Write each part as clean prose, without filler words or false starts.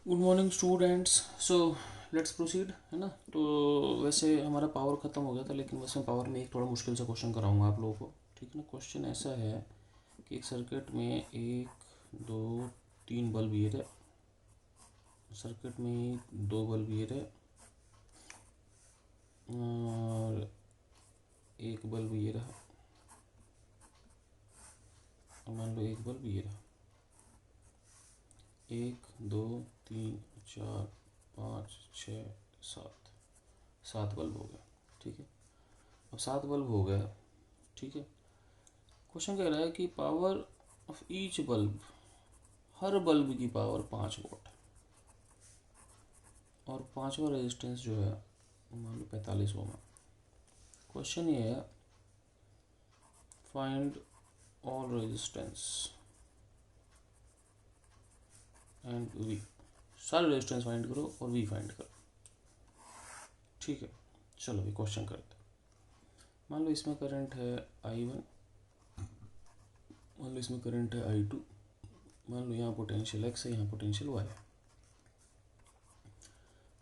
Good morning students. So let's proceed, है ना। तो वैसे हमारा पावर ख़त्म हो गया था, लेकिन वैसे पावर में एक थोड़ा मुश्किल सा क्वेश्चन कराऊंगा आप लोगों को, ठीक है ना। क्वेश्चन ऐसा है कि एक सर्किट में एक दो तीन बल्ब ये रहे, सर्किट में दो बल्ब ये रहे और एक बल्ब ये रहा, और मान लो एक बल्ब ये रहा। एक दो तीन चार पाँच छः सात, सात बल्ब हो गए, ठीक है। अब सात बल्ब हो गया, ठीक है। क्वेश्चन कह रहा है कि power of each bulb, her bulb की पावर 5 वोट, और पांचवा रेजिस्टेंस जो है मान लो 45 ओम है। क्वेश्चन ये है, find all resistance and V, सारे रेजिस्टेंस फाइंड करो और वी फाइंड करो, ठीक है। चलो ये क्वेश्चन करते हैं। मान लो इसमें करंट है I1, मान लो इसमें करंट है I2, मान लो यहाँ पोटेंशियल X है, यहाँ पोटेंशियल Y है।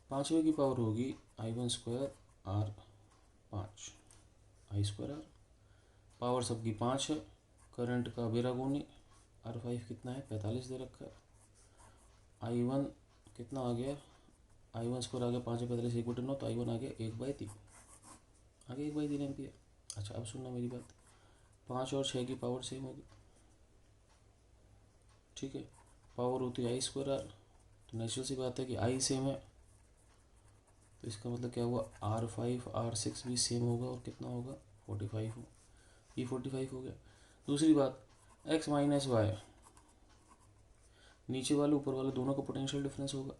पाँचवें की पावर होगी I1 square R 5 I square R। Power सबकी 5 है, करंट का बेरागुनी R5 कितना है 45 दे रखा है। I1 कितना आ गया, I1 स्क्वायर आ गया 5 45 1/9, तो I1 आ गया 1/3, आ गया 1/3 एम्पियर। अच्छा अब सुनना मेरी बात, 5 और 6 की पावर सेम होगी, ठीक है। पावर होती है I स्क्वायर R, तो नेचुरल सी बात है कि I सेम है, तो इसका मतलब क्या हुआ R5 R6 भी सेम होगा, और कितना होगा 45 हो, ये 45 हो गया। दूसरी बात, X माइनस वाई, नीचे वाले ऊपर वाले दोनों का पोटेंशियल डिफरेंस होगा,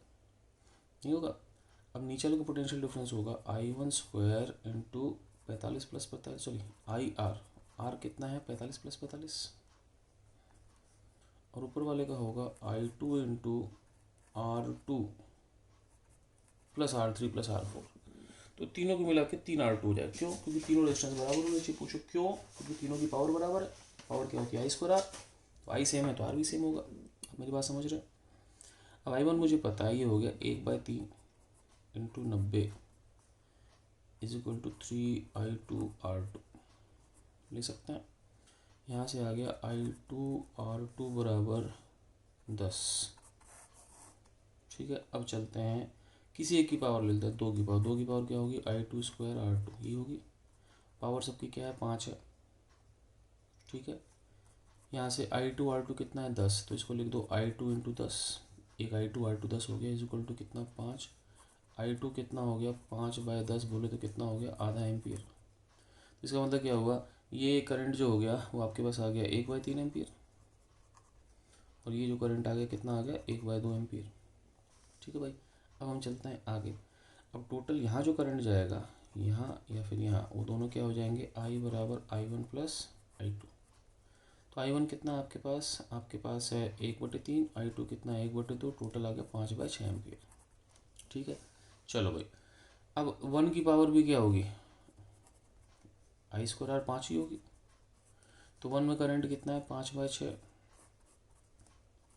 नहीं होगा। अब नीचे वाले का पोटेंशियल डिफरेंस होगा I1 square into 45 plus 45, sorry R कितना है 45 प्लस 45, और ऊपर वाले का होगा I2 into R2 plus R3 plus R4। तो तीनों को मिला के 3R2 हो जाए। क्यों? क्योंकि तीनों रेजिस्टेंस बराबर होने चाहिए। पूछो क्यों? क्योंकि तीनों की पावर बराबर है। पावर क्या होती है I स्क्वायर R, तो आई सेम है तो आर भी सेम होगा। आप मेरी बात समझ रहे हैं। अब I1 मुझे पता है, ये हो गया 1/3 into 90 is equal to 3I2R2, ले सकते हैं। यहाँ से आ गया I2R2 बराबर 10, ठीक है। अब चलते हैं, किसी एक की पावर ले लेते हैं, दो की पावर। दो की पावर क्या होगी I2 स्क्वायर R2, ये होगी। पावर सबकी क्या है 5 है, ठीक है। यहाँ से I2R2 कितना है 10, तो इसको लिख दो I2 इंटू 10, एक I2R2 10 हो गया इज इक्वल टू कितना 5। I2 कितना हो गया 5/10 बोले तो कितना हो गया आधा एम्पियर। तो इसका मतलब क्या हुआ, ये करंट जो हो गया वो आपके पास आ गया 1/3 एम्पियर, और ये जो करंट आ गया कितना आ गया 1/2 एम्पियर, ठीक है भाई। अब हम चलते हैं आगे। अब टोटल यहाँ जो करंट जाएगा, यहाँ या फिर यहाँ, वो दोनों क्या हो जाएंगे I बराबर I1 प्लस I2। तो I1 कितना आपके पास है 1/3, I2 कितना है 1/2, टोटल आ गया 5/6 एम्पियर, ठीक है। चलो भाई, अब 1 की पावर भी क्या होगी I स्क्वायर R 5 ही होगी। तो 1 में करंट कितना है 5/6,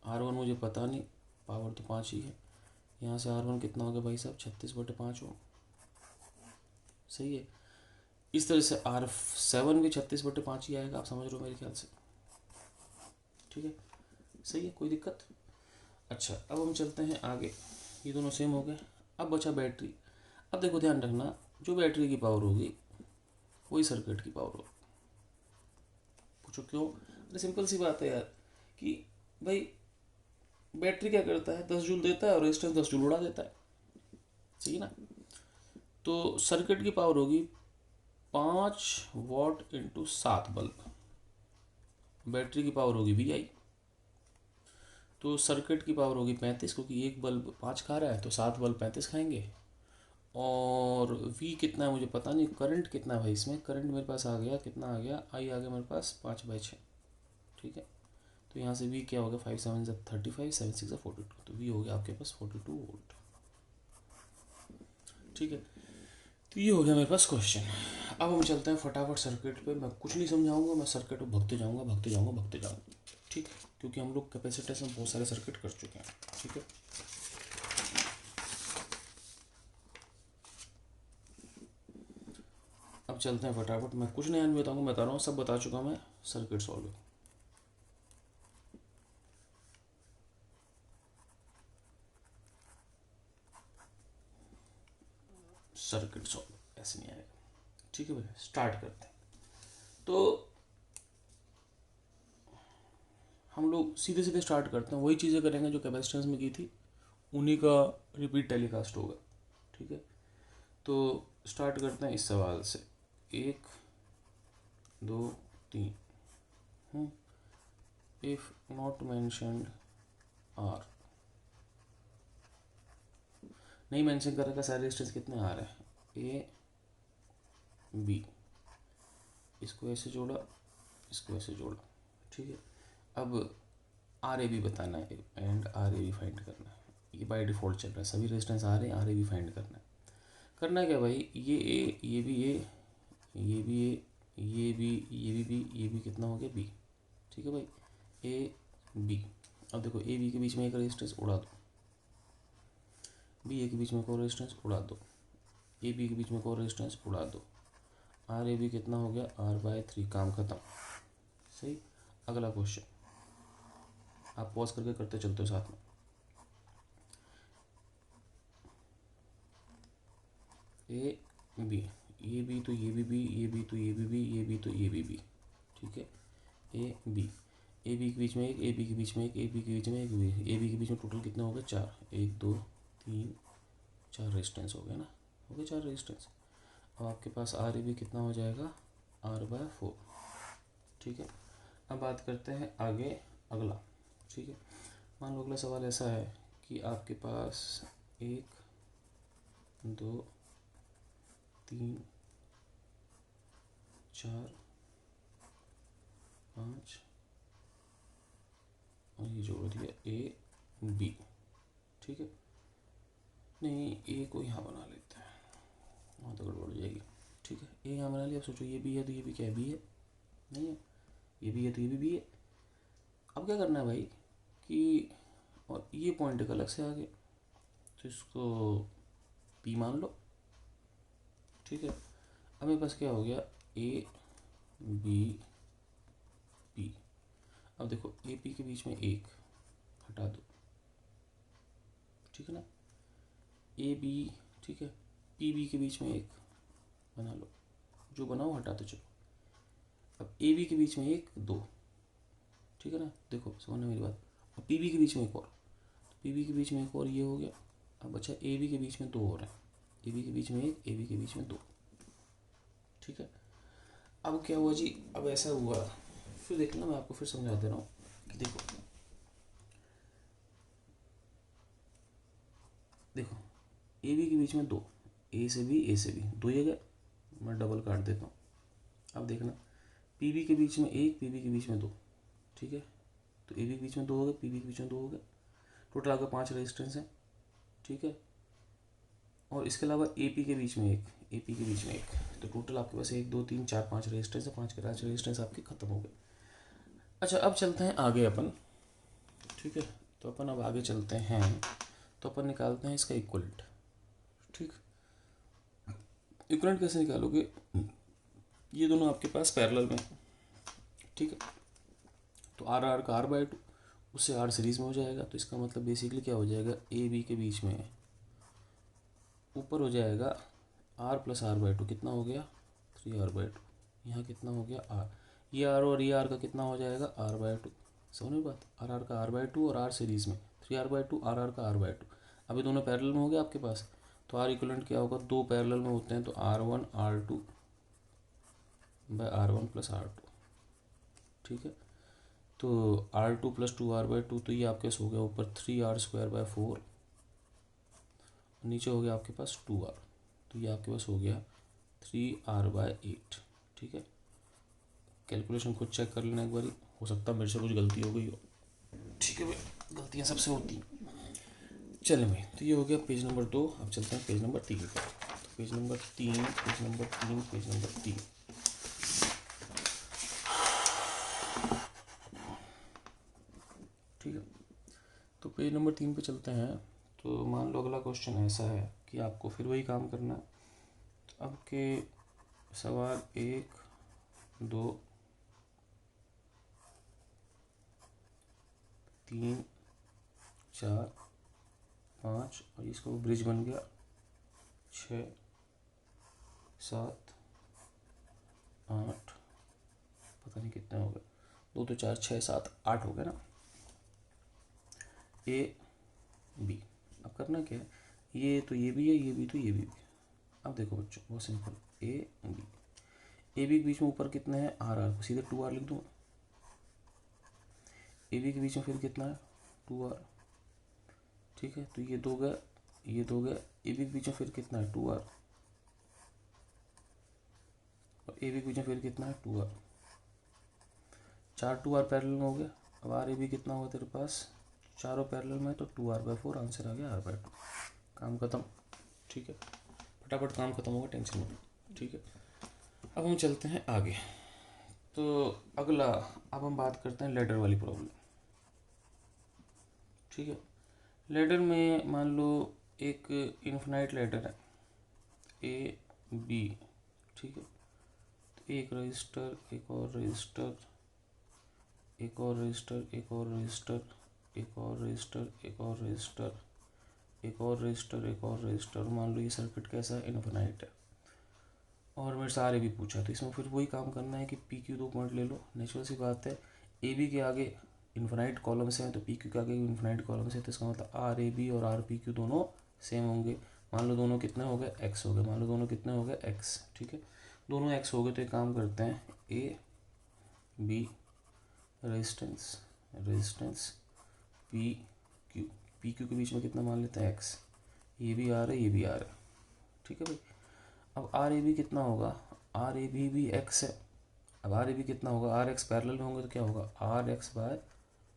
R1 मुझे पता नहीं, पावर तो 5 ही है। यहाँ से R1 कितना हो गया भाई साहब 36/5 हो, सही है। इस तरह से R7 भी 36/5 ही आएगा, आप समझ रहे हो मेरे ख्याल से, ठीक है। सही है, कोई दिक्कत। अच्छा अब हम चलते हैं आगे, ये दोनों सेम हो गए। अब बचा बैटरी। अब देखो ध्यान रखना, जो बैटरी की पावर होगी वही सर्किट की पावर होगी। पूछो क्यों? अरे सिंपल सी बात है यार, कि भाई बैटरी क्या करता है 10 जूल देता है और रेजिस्टेंस 10 जूल उड़ा देता है, सही ना। तो सर्किट की पावर होगी 5 वाट इंटू 7 बल्ब, बैटरी की पावर होगी VI। तो सर्किट की पावर होगी 35, क्योंकि एक बल्ब 5 खा रहा है तो 7 बल्ब 35 खाएंगे। और V कितना है मुझे पता नहीं, करंट कितना है भाई इसमें, करंट मेरे पास आ गया कितना आ गया I आ गया मेरे पास 5/6, ठीक है। तो यहाँ से V क्या होगा 5 7 35, 7 6 42, तो V हो गया आपके पास 42 वोल्ट, ठीक है। तो ये हो गया मेरे पास क्वेश्चन। अब हम चलते हैं फटाफट सर्किट पे। मैं कुछ नहीं समझाऊंगा, मैं सर्किट पे भगते जाऊंगा भगते जाऊंगा भगते जाऊंगा, ठीक है। क्योंकि हम लोग कैपेसिटेंस में बहुत सारे सर्किट कर चुके हैं, ठीक है। अब चलते हैं फटाफट, मैं कुछ नया नहीं बताऊँगा, मैं बता रहा हूँ सब बता चुका मैं। सर्किट सॉल्विंग, सर्किट सॉल्व ऐसे नहीं आएगा। ठीक है भैया, स्टार्ट करते हैं। तो हम लोग सीधे सीधे स्टार्ट करते हैं, वही चीज़ें करेंगे जो कैपेसिटेंस में की थी, उन्हीं का रिपीट टेलीकास्ट होगा। ठीक है, तो स्टार्ट करते हैं इस सवाल से। 1 2 3, इफ नॉट मैंशनड आर, नहीं मैंशन कर रखा सारे रेजिस्टेंस कितने आ रहे हैं, ए बी, इसको ऐसे जोड़ा, इसको ऐसे जोड़ा। ठीक है, अब आर ए बी बताना है and R A B find करना है। ये बाय डिफ़ॉल्ट चल रहा है, सभी रेजिस्टेंस आ रहे हैं, आर ए बी फाइंड करना है। करना है क्या भाई, ये ए, ये भी ए, ये भी ए, ये भी, ये भी बी, ये भी कितना हो गया बी। ठीक है भाई, ए बी। अब देखो ए बी के बीच में एक रेजिस्टेंस उड़ा दो, बी ए के बीच में एक और रेजिस्टेंस उड़ा दो, ए बी के बीच में एक और रेजिस्टेंस उड़ा दो, आर ए बी कितना हो गया R/3, काम खत्म। सही, अगला क्वेश्चन आप पॉज करके करते चलते हो साथ में। ए बी, ये बी तो ये भी बी, ये बी तो ये भी बी, ये बी तो ये भी बी। ठीक है, ए बी, ए बी के बीच में एक, ए बी के बीच में एक, ए बी के बीच में एक, बी, ए बी के बीच में टोटल कितना हो गया 4, 1 2 3 4 रेजिस्टेंस हो गया ना, हो गए 4 रेजिस्टेंस। अब आपके पास आर ए बी कितना हो जाएगा R/4। ठीक है, अब बात करते हैं आगे अगला। ठीक है, मान लो अगला सवाल ऐसा है कि आपके पास 1 2 3 4 5 और ये जोड़ दिया ए बी। ठीक है, नहीं ए को यहाँ बना लेते हैं, वहाँ तो गड़बड़ हो जाएगी। ठीक है, ए यहाँ बना लिया। अब सोचो ये बी है तो ये भी क्या है, बी है, नहीं है, ये भी है तो ये भी बी है। अब क्या करना है भाई कि, और ये पॉइंट एक अलग से आ गया तो इसको पी मान लो। ठीक है, अब मेरे पास क्या हो गया, ए बी पी। अब देखो ए पी के बीच में एक हटा दो, ठीक है ना, ए बी। ठीक है, पी बी के बीच में एक बना लो, जो बनाओ हटाते चलो। अब ए बी के बीच में एक 2, ठीक है ना, देखो समझना मेरी बात। और पी बी के बीच में एक और, तो पी बी के बीच में एक और ये हो गया। अब अच्छा ए बी के बीच में 2 हो रहा है, ए बी के बीच में एक, ए बी के बीच में 2। ठीक है, अब क्या हुआ जी, अब ऐसा हुआ, फिर देखना मैं आपको फिर समझा दे रहा हूँ कि देखो देखो ए बी के बीच में 2, ए से बी, ए से बी 2 ही गए, मैं डबल काट देता हूँ। अब देखना पी बी के बीच में एक, पी बी के बीच में 2। ठीक है, तो ए बी के बीच में 2 हो गए, पी बी के बीच में 2 हो गए, टोटल आपका 5 रेजिस्टेंस है। ठीक है, और इसके अलावा ए पी के बीच में एक, ए पी के बीच में एक, तो टोटल आपके पास 1 2 3 4 5 रेजिस्टेंस है, 5 के 5 रेजिस्टेंस आपके खत्म हो गए। अच्छा, अब चलते हैं आगे अपन। ठीक है, तो अपन अब आगे चलते हैं, तो अपन निकालते हैं इसका इक्वलेंट। ठीक, इक्वलेंट कैसे निकालोगे, ये दोनों आपके पास पैरेलल में। ठीक है, तो आर आर का R/2, उससे आर सीरीज में हो जाएगा, तो इसका मतलब बेसिकली क्या हो जाएगा, ए बी के बीच में ऊपर हो जाएगा R + R/2, कितना हो गया 3R/2, यहाँ कितना हो गया R, ये R और ये R का कितना हो जाएगा R/2। समझ में बात, आर आर का R/2 और आर सीरीज में 3R/2, आर आर का R/2। अब ये दोनों पैरेलल में हो गया आपके पास, तो आर इक्वलेंट क्या होगा, 2 पैरेलल में होते हैं तो R1 R2 bye R1 + R2। ठीक है, तो R2 + 2R/2, तो ये आपके पास हो गया ऊपर 3R²/4, नीचे हो गया आपके पास 2R, तो ये आपके पास हो गया 3R/8। ठीक है, कैलकुलेशन खुद चेक कर लेना एक बारी, हो सकता है मेरे से कुछ गलती हो गई हो। ठीक है भाई, गलतियाँ सबसे होती हैं। चलें भाई, तो ये हो गया पेज नंबर 2। अब चलते हैं पेज नंबर 3 पर। तो page number 3, page number 3, page number 3। ठीक है, तो पेज नंबर 3 पे चलते हैं। तो मान लो अगला क्वेश्चन ऐसा है कि आपको फिर वही काम करना है। अब के सवाल 1 2 3 4 5 और इसको ब्रिज बन गया 6 7 8, पता नहीं कितने हो गए, 2 तो 4 6 7 8 हो गए ना। ए बी, अब करना क्या है, ये तो ये भी है, ये भी तो ये भी। अब देखो बच्चों बहुत सिंपल, ए बी के बीच में ऊपर कितने हैं आर आर, सीधे 2r लिख दूँ। ए बी के बीच में फिर कितना है 2r, ठीक है, तो ये 2 गया, ये 2 गया। ए बी के बीच में फिर कितना है 2r, और ए बी के बीच में फिर कितना है 2r, 4 2r पैरेलल में हो गया। अब आर ए बी कितना होगा तेरे पास, चारों पैरेलल में, तो 2r/4, आंसर आ गया r/2, काम खत्म। ठीक है, फटाफट काम खत्म होगा, टेंशन मत, ठीक है। अब हम चलते हैं आगे। तो अगला, अब हम बात करते हैं लेडर वाली प्रॉब्लम। ठीक है, लेडर में मान लो एक इन्फिनाइट लेडर है ए बी, ठीक है, तो एक रजिस्टर, एक और रजिस्टर, एक और रजिस्टर, एक और रजिस्टर, एक और रजिस्टर, एक और रजिस्टर, एक और रजिस्टर, एक और रजिस्टर। मान लो ये सर्किट कैसा है, इन्फिनाइट है, और मेरे से आर भी पूछा, तो इसमें फिर वही काम करना है कि पी क्यू 2 पॉइंट ले लो, नेचुरल सी बात है। ए बी के आगे इन्फिनाइट कॉलम्स हैं, तो पी क्यू के आगे इन्फिनाइट कॉलम्स है, तो इसका मतलब आर ए बी और आर पी क्यू दोनों सेम होंगे। मान लो दोनों कितने हो गए, एक्स हो गए, मान लो दोनों कितने हो गए, एक्स, ठीक है, दोनों एक्स हो गए। तो एक काम करते हैं, A B resistance, resistance P Q, P Q के बीच में कितना मान लेते हैं एक्स, ये भी आर है, ये भी आर है, ठीक है भाई। अब आर ए बी कितना होगा, आर ए भी एक्स है। अब आर ए बी कितना होगा, आर एक्स पैरेलल में होंगे तो क्या होगा, R x by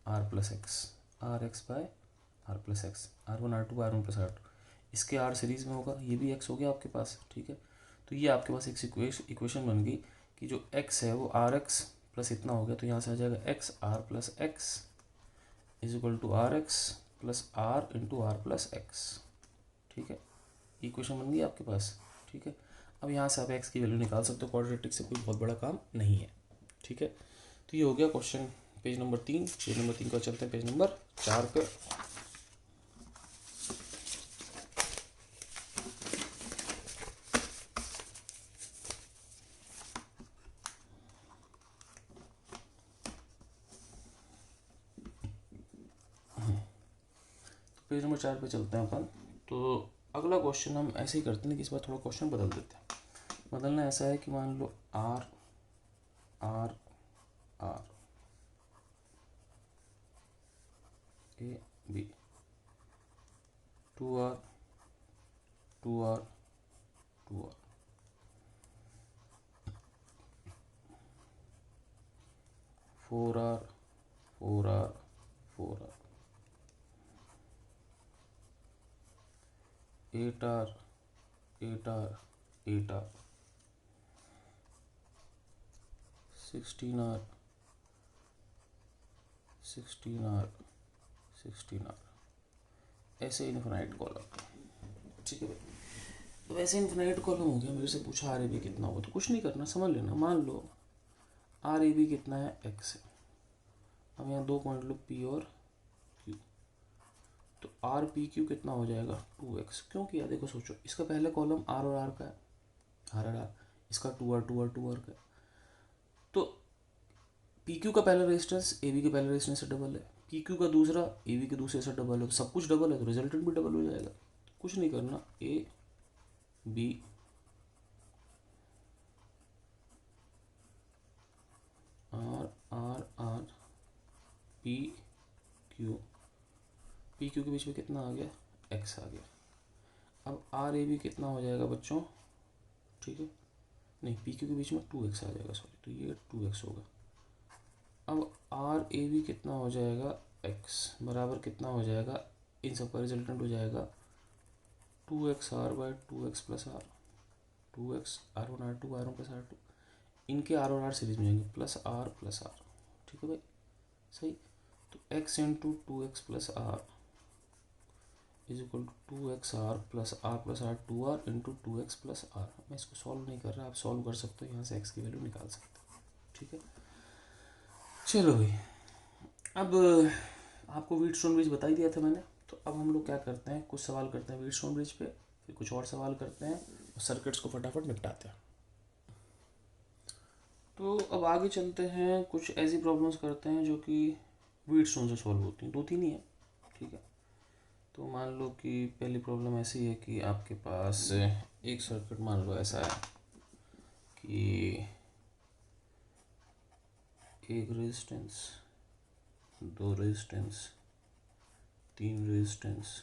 R plus x, R x by R plus x, R one R two, R one plus R two. इसके आर सीरीज में होगा, ये भी एक्स हो गया आपके पास, ठीक है। तो ये आपके पास एक इक्वेशन बन गई कि जो एक्स है वो आर एक्स प्लस इतना हो गया, तो यहाँ से आ जाएगा x R plus x is equal to R x plus R into R plus x, ठीक है। इक्वेशन बन गई आपके पास, ठीक है। अब यहाँ से आप एक्स की वैल्यू निकाल सकते हो, क्वाड्रेटिक से कोई बहुत बड़ा काम नहीं है, ठीक है। तो ये हो गया question page number 3। Page number 3 का चलते हैं पेज नंबर 4 पे। पेज नंबर 4 पे चलते हैं अपन। तो अगला क्वेश्चन हम ऐसे ही करते हैं कि इस बार थोड़ा क्वेश्चन बदल देते हैं। बदलना ऐसा है कि मान लो R R R A B, 2r 2r 2r, 4r 4r 4r, 8r 8r 8r, 16r 16r 16r, ऐसे इन्फिनाइट कॉलम, ठीक है भाई। तो वैसे इन्फिनाइट कॉलम हो गया, मेरे से पूछा आर ए बी कितना होगा, तो कुछ नहीं करना, समझ लेना। मान लो आर ए बी कितना है, एक्स है। अब यहाँ 2 पॉइंट लो पी और क्यू, तो आर पी क्यू कितना हो जाएगा 2x। क्यों किया, देखो सोचो, इसका पहले कॉलम आर और आर का है, आर आर आर, इसका 2r 2r 2r का है। तो पी क्यू का पहला रेजिस्टेंस ए बी के पहले रेजिस्टेंस से डबल है, पी क्यू का दूसरा ए बी के दूसरे से डबल है, तो सब कुछ डबल है, तो रिजल्टेंट भी डबल हो जाएगा। कुछ नहीं करना, A B R R R P Q, P Q के बीच में कितना आ गया, एक्स आ गया। अब आर ए बी कितना हो जाएगा बच्चों, ठीक है, नहीं पी क्यू के बीच में 2x आ जाएगा, सॉरी, तो ये 2x होगा। अब आर ए बी कितना हो जाएगा, x बराबर कितना हो जाएगा, इन सब का रिजल्टेंट हो जाएगा 2x R by 2x plus R, 2x R one R two, R one plus R two, इनके आर और आर सीरीज में जाएंगे, प्लस आर, ठीक है भाई, सही। तो x into 2x plus R is equal to 2xr plus R 2r into 2x+r। मैं इसको सॉल्व नहीं कर रहा, आप सॉल्व कर सकते हो, यहाँ से x की वैल्यू निकाल सकते हो। ठीक है, चलो भाई, अब आपको व्हीटस्टोन ब्रिज बता ही दिया था मैंने। तो अब हम लोग क्या करते हैं, कुछ सवाल करते हैं व्हीटस्टोन ब्रिज पे, फिर कुछ और सवाल करते हैं और सर्किट्स को फटाफट निपटाते हैं। तो अब आगे चलते हैं, कुछ ऐसी प्रॉब्लम्स करते हैं जो कि व्हीटस्टोन से सॉल्व होती हैं, 2-3 ही है। ठीक है, तो मान लो कि पहली प्रॉब्लम ऐसी है कि आपके पास एक सर्किट मान लो ऐसा है कि एक resistance, 2 resistance, 3 resistance,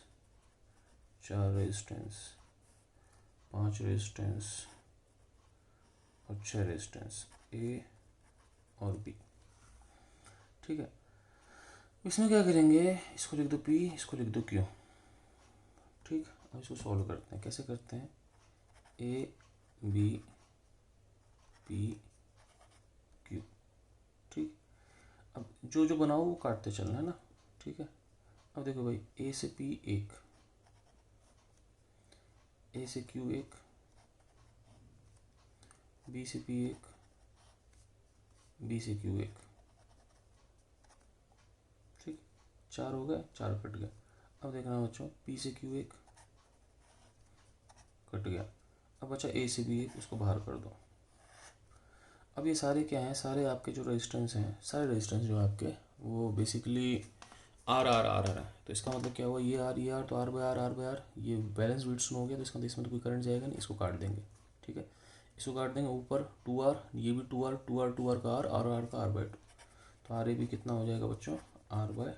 4 resistance, 5 resistance और 6 रेजिस्टेंस ए और बी। ठीक है, इसमें क्या करेंगे, इसको लिख दो पी, इसको लिख दो क्यू। ठीक, अब इसको सॉल्व करते हैं। कैसे करते हैं, ए बी पी क्यू। ठीक, अब जो जो बनाओ वो काटते चलना है ना। ठीक है, अब देखो भाई, ए से पी एक, ए से क्यू एक, बी से पी एक, बी से क्यू एक। ठीक, 4 हो गए, 4 कट गए। अब देखना बच्चों, पी से क्यू एक कट गया। अब बचा ए से बी एक, उसको बाहर कर दो। अब ये सारे क्या हैं, सारे आपके जो रेजिस्टेंस हैं, सारे रेजिस्टेंस जो आपके वो basically R R R R है। तो इसका मतलब क्या हुआ, ये आर तो आर बाय आर, ये बैलेंस व्हीटस्टोन हो गया, तो इसका मतलब इसमें तो कोई करंट जाएगा नहीं, इसको काट देंगे। ठीक है, इसको काट देंगे, ऊपर 2r, ये भी 2r का आर का r/2। तो आर ए भी कितना हो जाएगा बच्चों, r/2।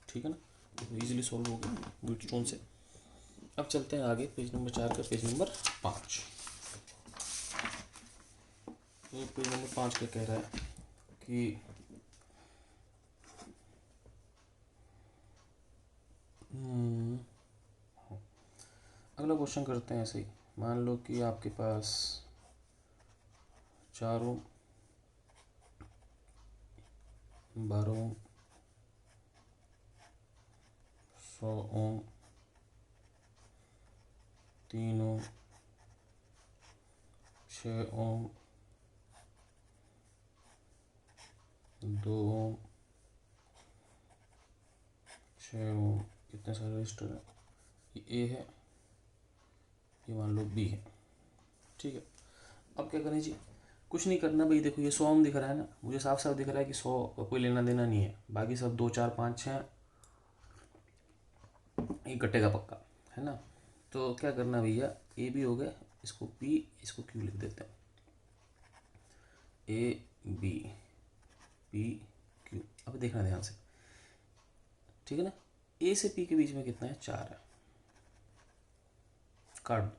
ठीक है ना, तो ईजिली सॉल्व हो गया व्हीटस्टोन से। अब चलते हैं आगे, पेज नंबर 4 का पेज नंबर 5। तो पेज नंबर 5 क्या कह रहा है कि अगला क्वेश्चन करते हैं ऐसे ही। मान लो कि आपके पास 4 ओम, 12 ओम, 100 ओम, 3 ओम, 6 ओम, 2 ओम, 6 ओम, कितने सारे रजिस्टर हैं, ये ए है, ये मान लो बी है। ठीक है, अब क्या करें जी, कुछ नहीं करना भाई। देखो ये 100 ओम दिख रहा है ना, मुझे साफ साफ दिख रहा है कि 100 का कोई लेना देना नहीं है, बाकी सब 2 4 5 6 ये कटेगा पक्का, है ना। तो क्या करना भैया, ए बी हो गया, इसको पी, इसको क्यू लिख देते हैं, ए बी पी क्यू। अब देखना ध्यान से, ठीक है ना, ए से पी के बीच में कितना है, 4 है, काट दो।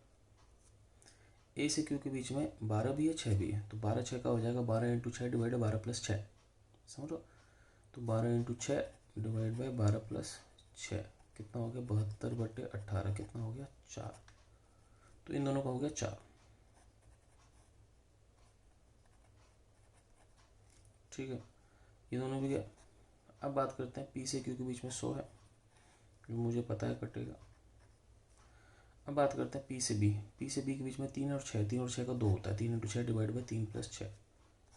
ए से क्यू के बीच में 12 भी है, 6 भी है, तो 12 6 का हो जाएगा 12 इंटू 6 डिवाइड 12 प्लस 6, समझो। तो 12 इंटू 6 डिवाइड बाई 12 प्लस 6 कितना हो गया, 72/18, कितना हो गया, 4। तो इन दोनों का हो गया 4। ठीक है, ये दोनों भी गया। अब बात करते हैं पी से क्यू के बीच में 100 है, जो मुझे पता है कटेगा। अब बात करते हैं पी से बी, पी से बी के बीच में 3 और 6, 3 और 6 का 2 होता है, 3 इंटू 6 डिवाइड बाई 3 प्लस 6,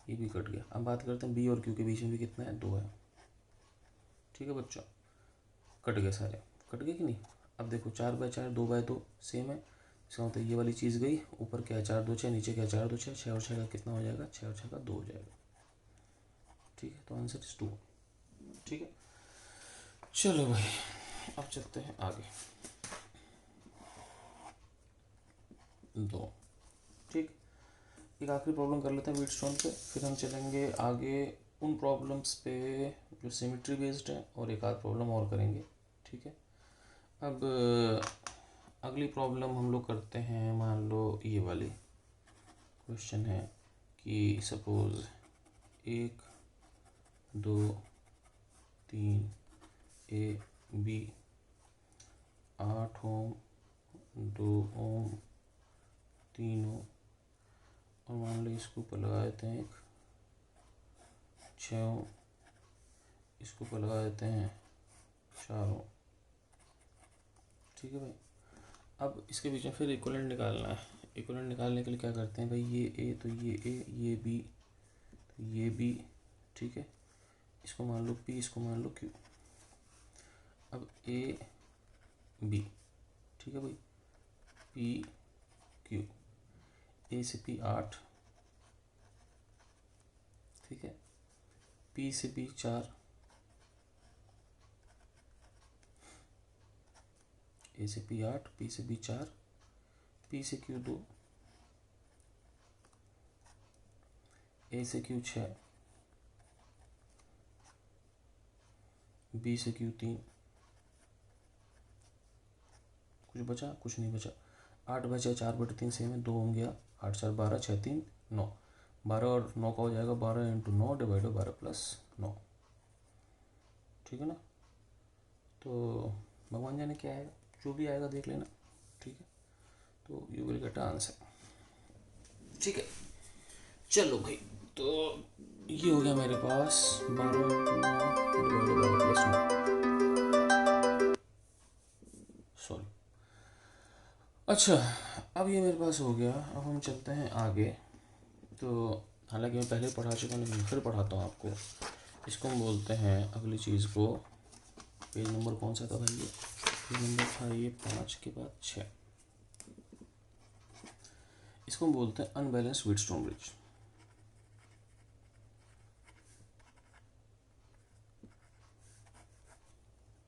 ये भी कट गया। अब बात करते हैं बी और क्यू के बीच में भी कितना है, 2 है। ठीक है बच्चों, कट गए सारे, कट गए कि नहीं। अब देखो 4/4, 2/2 सेम है, इसका मतलब ये वाली चीज़ गई, ऊपर क्या है 4 2 6, नीचे क्या है 4 2 6, 6 और 6 का कितना हो जाएगा, 6 और 6 का 2 हो जाएगा। ठीक है, तो आंसर इज 2। ठीक है, चलो भाई, अब चलते हैं आगे 2। ठीक, एक आखिरी प्रॉब्लम कर लेते हैं व्हीटस्टोन पे, फिर हम चलेंगे आगे उन प्रॉब्लम्स पे जो सिमेट्री बेस्ड है, और एक आध प्रॉब्लम और करेंगे। ठीक है, अब अगली प्रॉब्लम हम लोग करते हैं, मान लो ये वाली क्वेश्चन है कि सपोज 1 2 3 ए बी 8 ओम, 2 ओम, 3 ओम, और मान लो इसको ऊपर लगा देते हैं एक 6 ओम, इसको ऊपर लगा देते हैं 4 ओम। ठीक है भाई। अब इसके बीच में फिर इक्विवेलेंट निकालना है। इक्विवेलेंट निकालने के लिए क्या करते हैं भाई, ये ए तो ये ए, ये बी तो ये बी, ठीक है। इसको मान लो पी, इसको मान लो क्यू। अब ए बी, ठीक है भाई, पी क्यू, ए से पी 8, ठीक है, पी से बी 4, ए से पी 8, पी से बी 4, पी से क्यू 2, ए से क्यू 6, बी से क्यू 3। कुछ बचा? कुछ नहीं बचा। 8 बचा, 4/3 सेम है, 2 हो गया, 8 4 12, 6 3 9, 12 और 9 का हो जाएगा 12 × 9 डिवाइड 12 + 9, ठीक है ना। तो भगवान जाने क्या आएगा, जो भी आएगा देख लेना, ठीक है। तो यू विल गेट आंसर, ठीक है। चलो भाई, तो ये हो गया मेरे पास 12 × 9 डिवाइड 12 + 9, सॉरी। अच्छा, अब ये मेरे पास हो गया। अब हम चलते हैं आगे। तो हालांकि मैं पहले पढ़ा चुका हूँ, लेकिन फिर पढ़ाता हूँ आपको। इसको हम बोलते हैं अगली चीज़ को, पेज नंबर कौन सा था भाई, ये पेज नंबर था ये 5 के बाद 6। इसको हम बोलते हैं अनबैलेंस्ड व्हीटस्टोन ब्रिज।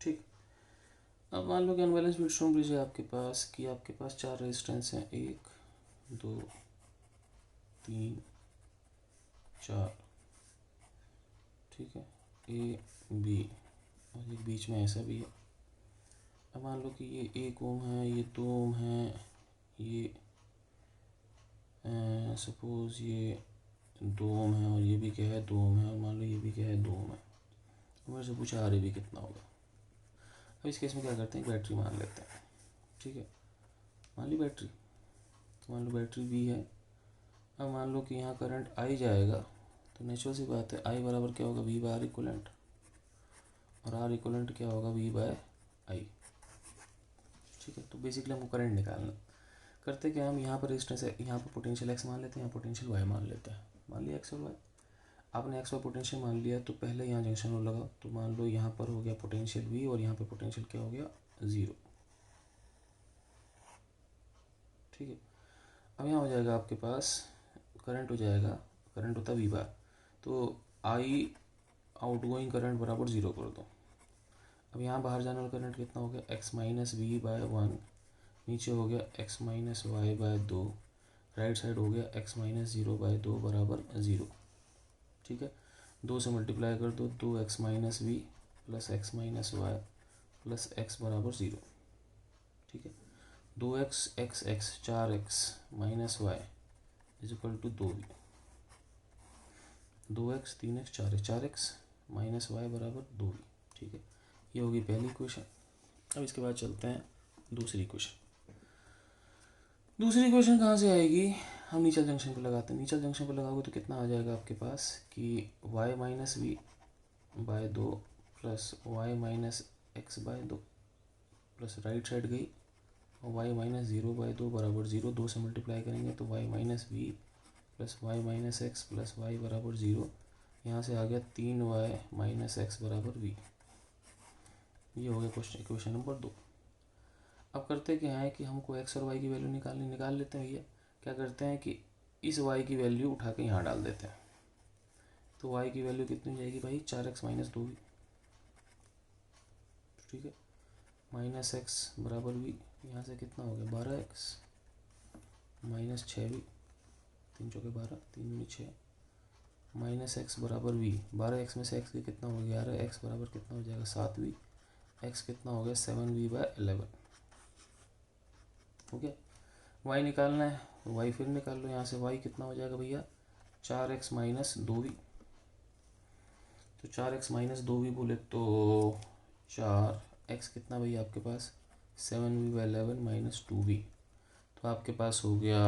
ठीक, अब मान लो कि अनबैलेंस्ड व्हीटस्टोन ब्रिज है आपके पास, कि आपके पास 4 रेजिस्टेंस हैं, 1 2 3 4, ठीक है, ए बी, और एक बीच में ऐसा भी है। अब मान लो कि ये 1 ओम है, ये 2 ओम है, ये सपोज ये 2 ओम है, और ये भी क्या है 2 ओम है, और मान लो ये भी क्या है 2 ओम है। मेरे से पूछा आर ए भी कितना होगा। अब इस केस में क्या करते हैं, बैटरी मान लेते हैं, ठीक है। मान ली बैटरी, तो मान लो बैटरी बी है। अब मान लो कि यहाँ करंट आई जाएगा, तो नेचुरल सी बात है आई बराबर क्या होगा, वी बाय आर इक्वलेंट, और आर इक्वलेंट क्या होगा, वी बाय आई, ठीक है। तो बेसिकली हमको करंट निकालना। करते क्या, हम यहाँ पर रेजिस्टेंस है, यहाँ पर पोटेंशियल एक्स मान लेते हैं, यहाँ पोटेंशियल वाई मान लेते हैं। मान लिया एक्स और वाई, आपने एक्स और पोटेंशियल मान लिया, तो पहले यहाँ जंक्शन हो लगा, तो मान लो यहाँ पर हो गया पोटेंशियल वी, और यहाँ पर पोटेंशियल क्या हो गया 0, ठीक है। अब यहाँ हो जाएगा आपके पास करंट, हो जाएगा करंट होता वी बार, तो आई आउटगोइंग करंट बराबर 0 कर दो। अब यहाँ बाहर जाने वाला करंट कितना हो गया, x माइनस वी बाय 1, नीचे हो गया x minus y by 2, right side हो गया x माइनस 0 बाय 2 बराबर 0, ठीक है। 2 से मल्टीप्लाई कर दो, 2x minus V plus x minus y plus x बराबर 0, ठीक है। 2x x x 4x minus y is equal to 2v, 2x 3x 4x 4x minus y बराबर 2v, ठीक है। ये होगी पहली इक्वेशन। अब इसके बाद चलते हैं दूसरी इक्वेशन। दूसरी इक्वेशन कहाँ से आएगी, हम नीचल जंक्शन पर लगाते हैं। नीचल जंक्शन पर लगाओगे तो कितना आ जाएगा आपके पास कि y minus V by 2 plus y minus x by 2 plus right side गई, और y माइनस 0 बाय 2 बराबर 0, 2 से मल्टीप्लाई करेंगे तो y minus V plus y minus x plus y बराबर 0, यहाँ से आ गया 3y माइनस एक्स बराबर v। ये हो गया क्वेश्चन इक्वेशन नंबर 2। अब करते क्या है कि हमको x और y की वैल्यू निकाल लेते हैं भैया। क्या करते हैं कि इस y की वैल्यू उठा के यहाँ डाल देते हैं, तो y की वैल्यू कितनी जाएगी भाई, 4x माइनस 2v, ठीक है, माइनस एक्स बराबर v, यहाँ से कितना हो गया 12x माइनस 6v, 3 चौके 12, 3 दूनी 6, माइनस एक्स बराबर v, 12x में से x कितना हो गया 11, x बराबर कितना हो जाएगा 7v, x कितना हो गया 7v बाय 11, हो गया। y निकालना है, y फिर निकाल लो यहाँ से, y कितना हो जाएगा भैया 4x माइनस 2v, तो 4x माइनस 2v बोले तो 4x कितना भैया आपके पास 7v बाय 11 माइनस 2v, तो आपके पास हो गया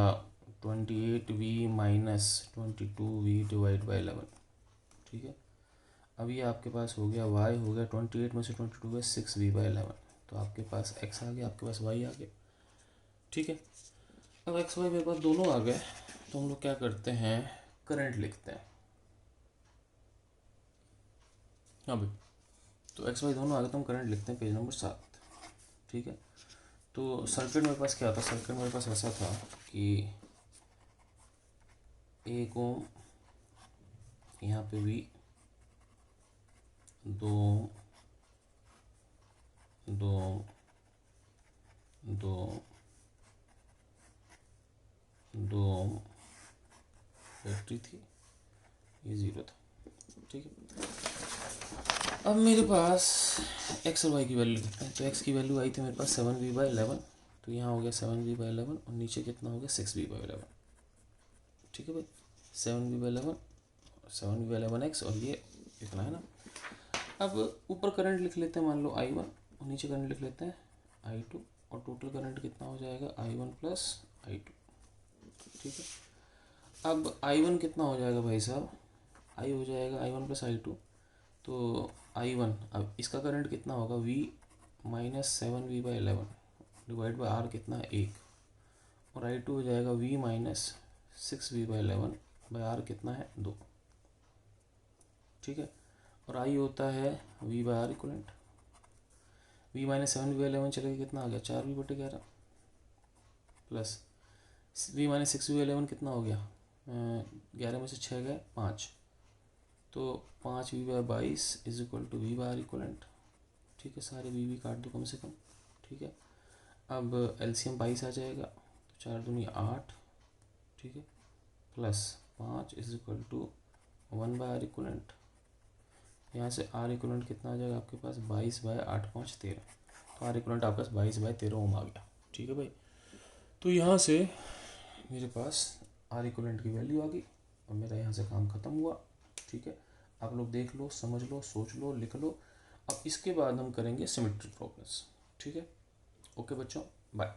28v minus 22v divide by 11, ठीक है। अब ये आपके पास हो गया y हो गया 28 में से 22 है 6v बाय 11, तो आपके पास x आ गया, आपके पास y आ गया। ठीक है, अब x y मेरे पास दोनों आ गए, तो हम लोग क्या करते हैं, करंट लिखते हैं। हाँ भाई, तो x y दोनों आ गए तो हम करंट लिखते हैं पेज नंबर 7। ठीक है, तो सर्किट मेरे पास क्या था, सर्किट मेरे पास ऐसा था कि 1 ओम, यहाँ पे भी 2 ओम, 2 ओम, 2 ओम, 2 ओम बैटरी थी, ये 0 था। ठीक है, अब मेरे पास x और y की वैल्यू लिखते हैं। तो x की वैल्यू आई थी मेरे पास 7v/11, तो यहाँ हो गया 7v/11 और नीचे कितना हो गया 6v/11। ठीक है भाई, 7v/11, 7v/11x और ये इतना है ना। अब ऊपर करंट लिख लेते हैं, मान लो I1, और नीचे करंट लिख लेते हैं I2, और टोटल करंट कितना हो जाएगा I1 प्लस I2। ठीक है, अब I1 कितना हो जाएगा भाई साहब, I हो जाएगा I1 प्लस I2, तो I1, अब इसका करंट कितना होगा V minus 7v/11 divide by R कितना है 1, और I2 हो जाएगा V minus 6v/11 by R कितना है 2। ठीक है, और I होता है V by R equivalent, V minus 7v/11 चलेगा कितना आ गया 4v/11 plus V minus 6v/11 कितना हो गया 11 में से 6 गए 5, तो 5v/22 is equal to V by R equivalent. ठीक है, सारे V काट दो कम से कम। ठीक है, अब LCM 22 आ जाएगा, तो 4 दूनी 8। ठीक है, plus 5 is equal to 1 by R equivalent. यहाँ से आर इक्वलेंट कितना आ जाएगा आपके पास 22/8 5 13, तो आर इक्वलेंट आपके पास 22/13 ओम आ गया। ठीक है भाई, तो यहाँ से मेरे पास आर इक्वलेंट की वैल्यू आ गई और मेरा यहाँ से काम ख़त्म हुआ। ठीक है, आप लोग देख लो, समझ लो, सोच लो, लिख लो। अब इसके बाद हम करेंगे सिमेट्री प्रॉब्लम्स। ठीक है, ओके बच्चों, बाय।